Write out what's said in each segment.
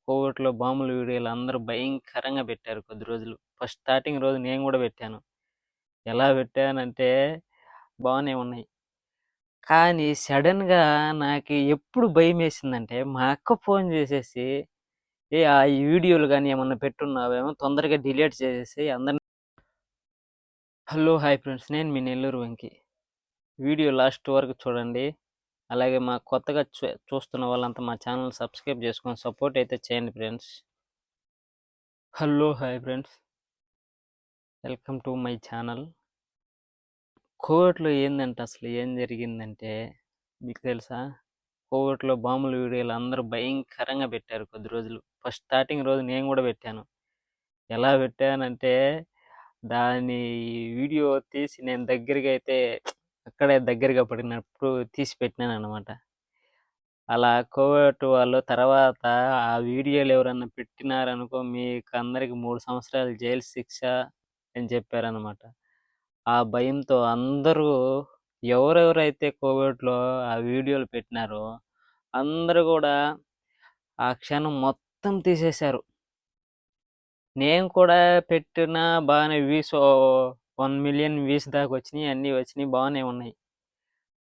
కోవిడ్‌లో బాంబుల వీడియోలు అందరూ భయంకరంగా పెట్టారు కొద్ది రోజులు. ఫస్ట్ స్టార్టింగ్ రోజు నేను గూడా పెట్టాను. ఎలా పెట్టానంటే బానే ఉన్నాయి. కానీ సడెన్‌గా నాకి ఎప్పుడు భయమేసిందంటే మా అక్క ఫోన్ చేసేసి, ఈ వీడియోలు గాని ఏమన్నా పెట్టున్నావేమో తొందరగా డిలీట్ చేసేసేయి అందరిని. హలో! Hi friends. నేను మీ నెల్లూరు వెంకి. వీడియో లాస్ట్ వరకు చూడండి. అలాగే మా కొత్తగా చూస్తున్న వాళ్ళంతా మా ఛానల్ సబ్స్క్రైబ్ చేసుకొని సపోర్ట్ అయితే చేయండి friends. Hello! Hi friends. Welcome to my channel. కోవిడ్‌లో ఏందంటే అసలు ఏం జరిగిందంటే మీకు తెలుసా? కోవిడ్‌లో బాంబుల వీడియోలు అందరూ భయంకరంగా పెట్టారు కొద్ది రోజులు. ఫస్ట్ స్టార్టింగ్ రోజు నేను గూడా పెట్టాను. ఎలా పెట్టానంటే దాని వీడియో తీసి నేను దగ్గరగా అయితే అక్కడే దగ్గరగా పడినప్పుడు తీసి పెట్టినాననమాట. అలా కోవిడ్ వాళ్ళు తర్వాత ఆ వీడియోలు ఎవరన్నా పెట్టినారనుకో మీకందరికి 3 సంవత్సరాలు జైలు శిక్ష అని చెప్పారనమాట. ఆ భయంతో అందరూ ఎవరెవరైతే కోవిడ్‌లో ఆ వీడియోలు పెట్టినారో అందరూ గూడా ఆ క్షణం మొత్తం తీసేశారు. నేను కూడా పెట్టిన బాగానే వ్యూస్ 1,000,000 వ్యూస్ దాకా వచ్చినియి. అన్నీ వచ్చినియి బాగానే ఉన్నాయి.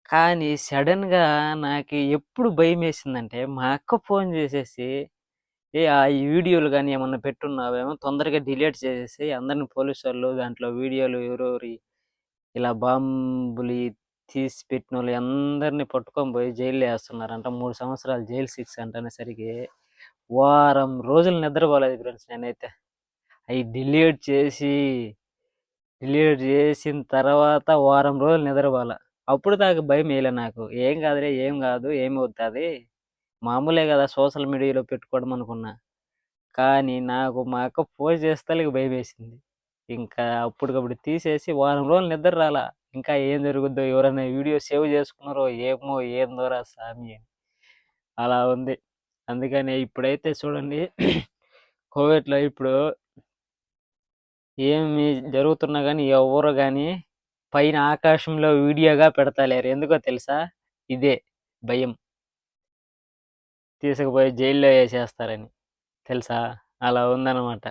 కానీ సడెన్‌గా నాకి ఎప్పుడు భయమేసిందంటే మా అక్క ఫోన్ చేసేసి, ఈ వీడియోలు గాని ఏమన్నా పెట్టున్నావేమో తొందరగా డిలీట్ చేసేసేయి అందరిని పోలీసోళ్ళు దాంట్లో వీడియోలు ఎవరెవరియి ఇలా బాంబులు తీసి పెట్టినోళ్ళు అందరిని పట్టుకొని పోయి జైల్‌లో ఏస్తున్నారంట. 3 సంవత్సరాలు జైలు శిక్ష అంట అనేసరికి వారం రోజులు నిద్రపోలేదు ఫ్రెండ్స్ నేనైతే. అయి డిలీట్ చేసిన తర్వాత వారం రోజులు నిద్రపోల. అప్పుడు దాకా భయమేయలే నాకు. ఏం కాదులే, ఏం కాదు, ఏమవుతది, మామూలే కదా సోషల్ మీడియాలో పెట్టుకోవడం అనుకున్నా. కానీ నాకు మా అక్క ఫోన్ చేస్తలకి భయమేసింది. ఇంకా అప్పటికప్పుడు తీసేసి వారం రోజులు నిద్ర రాలా. ఇంకా ఏం జరుగుద్దో, ఎవరైనా వీడియో సేవ్ చేసుకున్నారో ఏమో ఏందోరా సామి అని. అలా ఉంది. అందుకనే ఇప్పుడైతే చూడండి కోవిడ్‌లో ఇప్పుడు ఏమి జరుగుతున్నా గానీ ఎవ్వరు గానీ పైన ఆకాశంలో వీడియోగా పెడతలేరు. ఎందుకో తెలుసా? ఇదే భయం. తీసుకుపోయి జైల్లో ఏసేస్తారని. తెలుసా? అలా ఉందన్నమాట.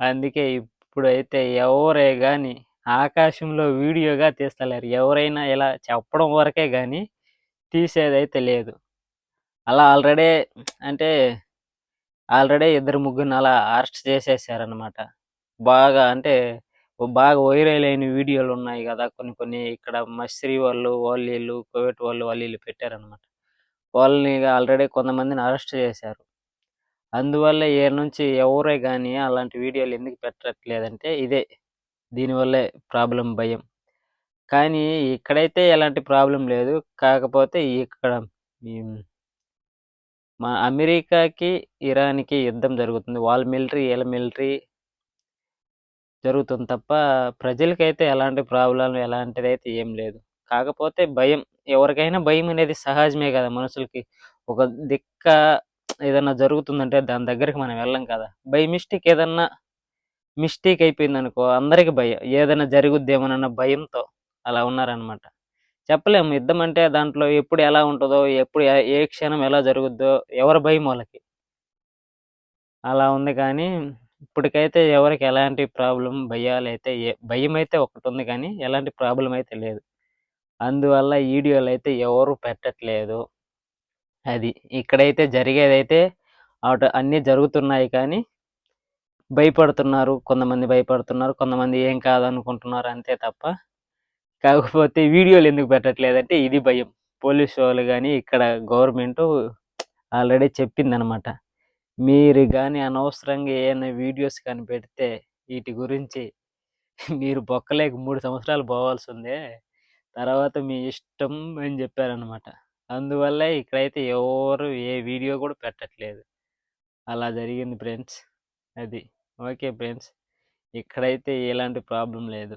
అందుకే ఇప్పుడైతే ఎవరే గాని ఆకాశంలో వీడియోగా తీస్తలేరు. ఎవరైనా ఇలా చెప్పడం వరకే గాని తీసేదైతే లేదు. అలా అంటే ఆల్రెడీ ఇద్దరు ముగ్గురిని అలా అరెస్ట్ చేసేసారనమాట. బాగా వైరల్ అయిన వీడియోలు ఉన్నాయి కదా కొన్ని కొన్ని. ఇక్కడ మశ్రీ వాళ్ళు వీళ్ళు కోవిడ్ వాళ్ళు వీళ్ళు పెట్టారనమాట. వాళ్ళని ఆల్రెడీ కొంతమందిని అరెస్ట్ చేశారు. అందువల్ల ఈడ నుంచి ఎవరే కానీ అలాంటి వీడియోలు ఎందుకు పెట్టట్లేదంటే ఇదే, దీనివల్లే ప్రాబ్లం, భయం. కానీ ఇక్కడైతే ఎలాంటి ప్రాబ్లం లేదు. కాకపోతే ఇక్కడ ఈ మా అమెరికాకి ఇరాన్‌కి యుద్ధం జరుగుతుంది. వాళ్ళ మిలిటరీ ఈళ్ళ మిలిటరీ జరుగుతుంది తప్ప ప్రజలకైతే ఎలాంటి ప్రాబ్లమ్ ఎలాంటిదైతే ఏం లేదు. కాకపోతే భయం. ఎవరికైనా భయం అనేది సహజమే కదా మనుషులకి. ఒక దిక్క ఏదన్నా జరుగుతుందంటే దాని దగ్గరికి మనం వెళ్ళం కదా! బై మిస్టేక్ ఏదన్నా మిస్టేక్ అయిపోయిందనుకో అందరికి భయం. ఏదైనా జరుగుద్దేమోనన్న భయంతో అలా ఉన్నారనమాట. చెప్పలేము. యుద్ధం అంటే దాంట్లో ఎప్పుడు ఎలా ఉంటదో, ఎప్పుడు ఏ క్షణం ఎలా జరుగుద్దో ఎవరి భయం వాళ్ళకి. అలా ఉంది కానీ ఇప్పటికైతే ఎవరికి ఎలాంటి భయాలైతే భయమైతే ఒకటుంది కానీ ఎలాంటి ప్రాబ్లమ్ అయితే లేదు. అందువల్ల వీడియోలైతే ఎవరు పెట్టట్లేదు. అది. ఇక్కడైతే జరిగేదైతే అన్నీ జరుగుతున్నాయి కానీ భయపడుతున్నారు. కొంతమంది భయపడుతున్నారు. కొంతమంది ఏం కాదనుకుంటున్నారు అంతే తప్ప. కాకపోతే వీడియోలు ఎందుకు పెట్టట్లేదంటే ఇది భయం. పోలీసు వాళ్ళు గాని ఇక్కడ గవర్నమెంటు ఆల్రెడీ చెప్పిందనమాట. మీరు గాని అనవసరంగా ఏయన్నా వీడియోస్ కానీ పెడితే ఈటి గురించి మీరు బొక్కలేక 3 సంవత్సరాలు పోవాల్సిందే. తర్వాత మీ ఇష్టం అని చెప్పారనమాట. అందువల్లే ఇక్కడైతే ఎవరు ఏ వీడియో కూడా పెట్టట్లేదు. అలా జరిగింది ఫ్రెండ్స్. అది. Okay friends. ఇక్కడైతే ఎలాంటి ప్రాబ్లమ్ లేదు.